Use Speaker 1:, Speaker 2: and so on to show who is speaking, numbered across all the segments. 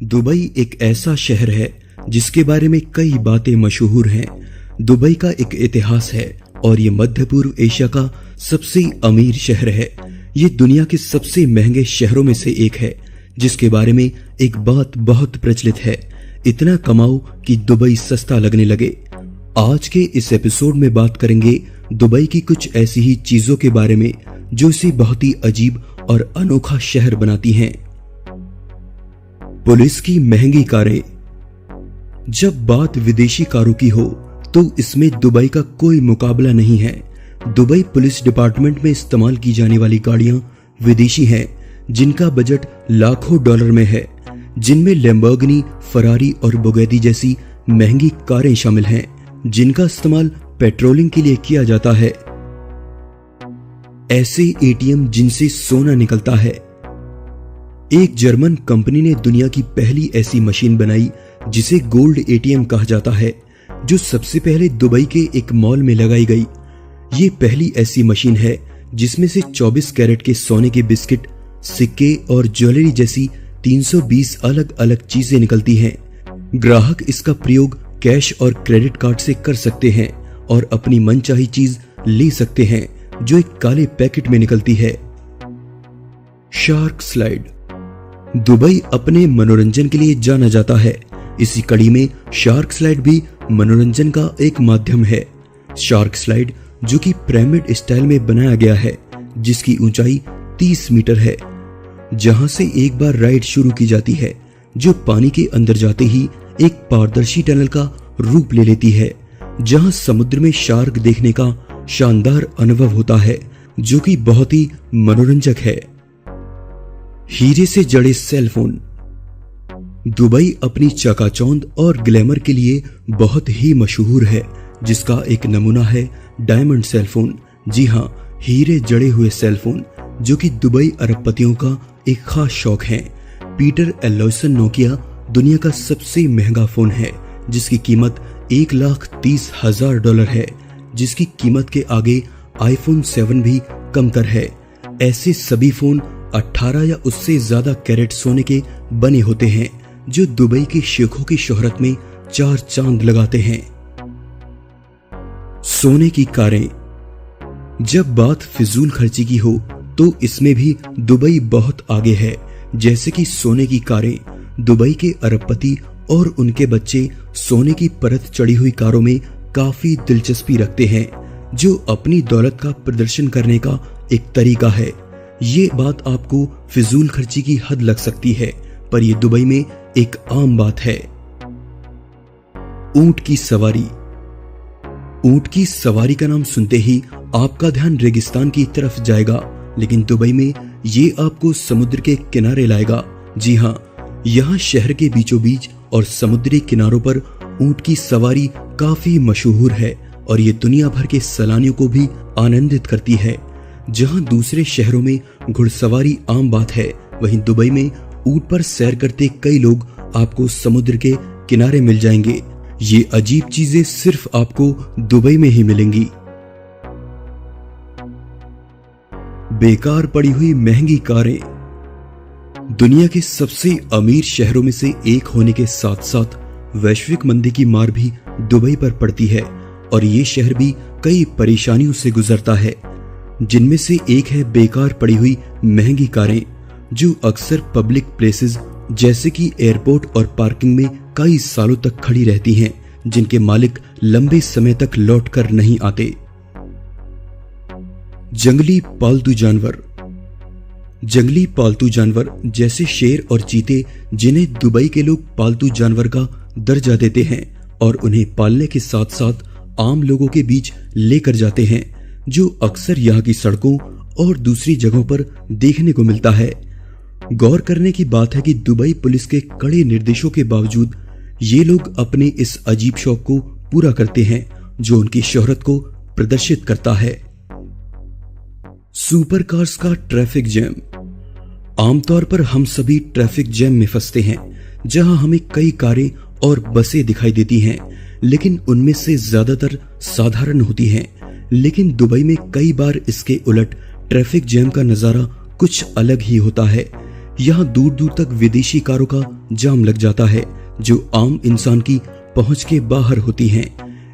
Speaker 1: Dubai एक ऐसा शहर है जिसके बारे में कई बातें मशहूर हैं। दुबई का एक इतिहास है और ये मध्य पूर्व एशिया का सबसे अमीर शहर है। ये दुनिया के सबसे महंगे शहरों में से एक है, जिसके बारे में एक बात बहुत प्रचलित है, इतना कमाओ कि दुबई सस्ता लगने लगे। आज के इस एपिसोड में बात करेंगे दुबई की कुछ ऐसी ही चीजों के बारे में जो इसे बहुत ही अजीब और अनोखा शहर बनाती हैं। पुलिस की महंगी कारें। जब बात विदेशी कारों की हो तो इसमें दुबई का कोई मुकाबला नहीं है। दुबई पुलिस डिपार्टमेंट में इस्तेमाल की जाने वाली गाड़ियां विदेशी हैं, जिनका बजट लाखों डॉलर में है, जिनमें लैम्बोर्गिनी, फरारी और बुगैटी जैसी महंगी कारें शामिल हैं, जिनका इस्तेमाल पेट्रोलिंग के लिए किया जाता है। ऐसे एटीएम जिनसे सोना निकलता है। एक जर्मन कंपनी ने दुनिया की पहली ऐसी मशीन बनाई जिसे गोल्ड एटीएम कहा जाता है, जो सबसे पहले दुबई के एक मॉल में लगाई गई। ये पहली ऐसी मशीन है जिसमें से 24 कैरेट के सोने के बिस्किट, सिक्के और ज्वेलरी जैसी 320 अलग अलग चीजें निकलती हैं। ग्राहक इसका प्रयोग कैश और क्रेडिट कार्ड से कर सकते हैं और अपनी मनचाही चीज ले सकते हैं, जो एक काले पैकेट में निकलती है। Shark slide. दुबई अपने मनोरंजन के लिए जाना जाता है। इसी कड़ी में शार्क स्लाइड भी मनोरंजन का एक माध्यम है। शार्क स्लाइड, जो कि पिरामिड स्टाइल में बनाया गया है, जिसकी ऊंचाई 30 मीटर है, जहां से एक बार राइड शुरू की जाती है, जो पानी के अंदर जाते ही एक पारदर्शी टनल का रूप ले लेती है, जहां समुद्र में शार्क देखने का शानदार अनुभव होता है, जो कि बहुत ही मनोरंजक है। हीरे से जड़े सेलफोन। दुबई अपनी चकाचौंध और ग्लैमर के लिए बहुत ही मशहूर है, जिसका एक नमूना है डायमंड सेलफोन। जी हाँ, हीरे जड़े हुए सेलफोन, जो कि दुबई अरबपतियों का एक खास शौक है। पीटर एलोयसन नोकिया दुनिया का सबसे महंगा फोन है, जिसकी कीमत $1,30,000 है, जिसकी कीमत के आगे आईफोन 7 भी कमतर है। ऐसे सभी फोन 18 या उससे ज्यादा कैरेट सोने के बने होते हैं, जो दुबई के शेखों की शोहरत में 4 चांद लगाते हैं। सोने की कारें। जब बात फिजूल खर्ची की हो तो इसमें भी दुबई बहुत आगे है। जैसे कि सोने की कारें। दुबई के अरबपति और उनके बच्चे सोने की परत चढ़ी हुई कारों में काफी दिलचस्पी रखते हैं, जो अपनी दौलत का प्रदर्शन करने का एक तरीका है। ये बात आपको फिजूल खर्ची की हद लग सकती है, पर यह दुबई में एक आम बात है। ऊंट की सवारी। ऊंट की सवारी का नाम सुनते ही आपका ध्यान रेगिस्तान की तरफ जाएगा, लेकिन दुबई में ये आपको समुद्र के किनारे लाएगा। जी हाँ, यहाँ शहर के बीचों बीच और समुद्री किनारों पर ऊंट की सवारी काफी मशहूर है और ये दुनिया भर के सैलानियों को भी आनंदित करती है। जहाँ दूसरे शहरों में घुड़सवारी आम बात है, वहीं दुबई में ऊंट पर सैर करते कई लोग आपको समुद्र के किनारे मिल जाएंगे। ये अजीब चीजें सिर्फ आपको दुबई में ही मिलेंगी। बेकार पड़ी हुई महंगी कारें। दुनिया के सबसे अमीर शहरों में से एक होने के साथ साथ वैश्विक मंदी की मार भी दुबई पर पड़ती है और ये शहर भी कई परेशानियों से गुजरता है, जिनमें से एक है बेकार पड़ी हुई महंगी कारें, जो अक्सर पब्लिक प्लेसेस जैसे कि एयरपोर्ट और पार्किंग में कई सालों तक खड़ी रहती हैं, जिनके मालिक लंबे समय तक लौट कर नहीं आते। जंगली पालतू जानवर। जंगली पालतू जानवर जैसे शेर और चीते, जिन्हें दुबई के लोग पालतू जानवर का दर्जा देते हैं और उन्हें पालने के साथ साथ आम लोगों के बीच लेकर जाते हैं, जो अक्सर यहाँ की सड़कों और दूसरी जगहों पर देखने को मिलता है। गौर करने की बात है कि दुबई पुलिस के कड़े निर्देशों के बावजूद ये लोग अपने इस अजीब शौक को पूरा करते हैं, जो उनकी शोहरत को प्रदर्शित करता है। सुपर कार्स का ट्रैफिक जैम। आमतौर पर हम सभी ट्रैफिक जैम में फंसते हैं, जहां हमें कई कारें और बसें दिखाई देती हैं, लेकिन उनमें से ज्यादातर साधारण होती हैं। लेकिन दुबई में कई बार इसके उलट ट्रैफिक जैम का नजारा कुछ अलग ही होता है। यहाँ दूर दूर तक विदेशी कारों का जाम लग जाता है जो आम इंसान की पहुंच के बाहर होती हैं।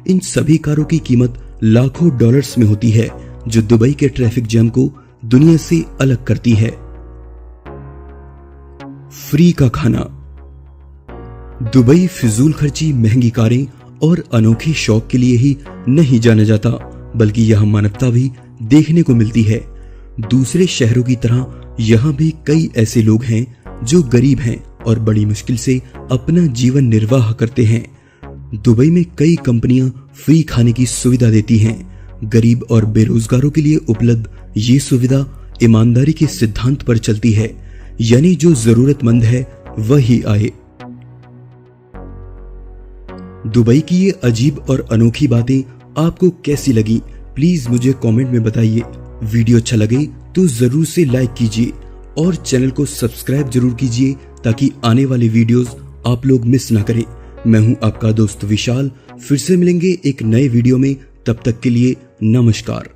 Speaker 1: इन सभी कारों की कीमत लाखों डॉलर्स में होती है जो दुबई के ट्रैफिक जैम को दुनिया से अलग करती है। फ्री का खाना। दुबई फिजूल खर्ची, महंगी कारें और अनोखे शौक के लिए ही नहीं जाना जाता, बल्कि यह मानवता भी देखने को मिलती है। दूसरे शहरों की तरह यहाँ भी कई ऐसे लोग हैं जो गरीब हैं और बड़ी मुश्किल से अपना जीवन निर्वाह करते हैं। दुबई में कई कंपनियां फ्री खाने की सुविधा देती हैं। गरीब और बेरोजगारों के लिए उपलब्ध ये सुविधा ईमानदारी के सिद्धांत पर चलती है, यानी जो जरूरतमंद है वही आए। दुबई की ये अजीब और अनोखी बातें आपको कैसी लगी, प्लीज मुझे कमेंट में बताइए। वीडियो अच्छा लगे तो जरूर से लाइक कीजिए और चैनल को सब्सक्राइब जरूर कीजिए ताकि आने वाले वीडियोस आप लोग मिस ना करें। मैं हूं आपका दोस्त विशाल, फिर से मिलेंगे एक नए वीडियो में। तब तक के लिए नमस्कार।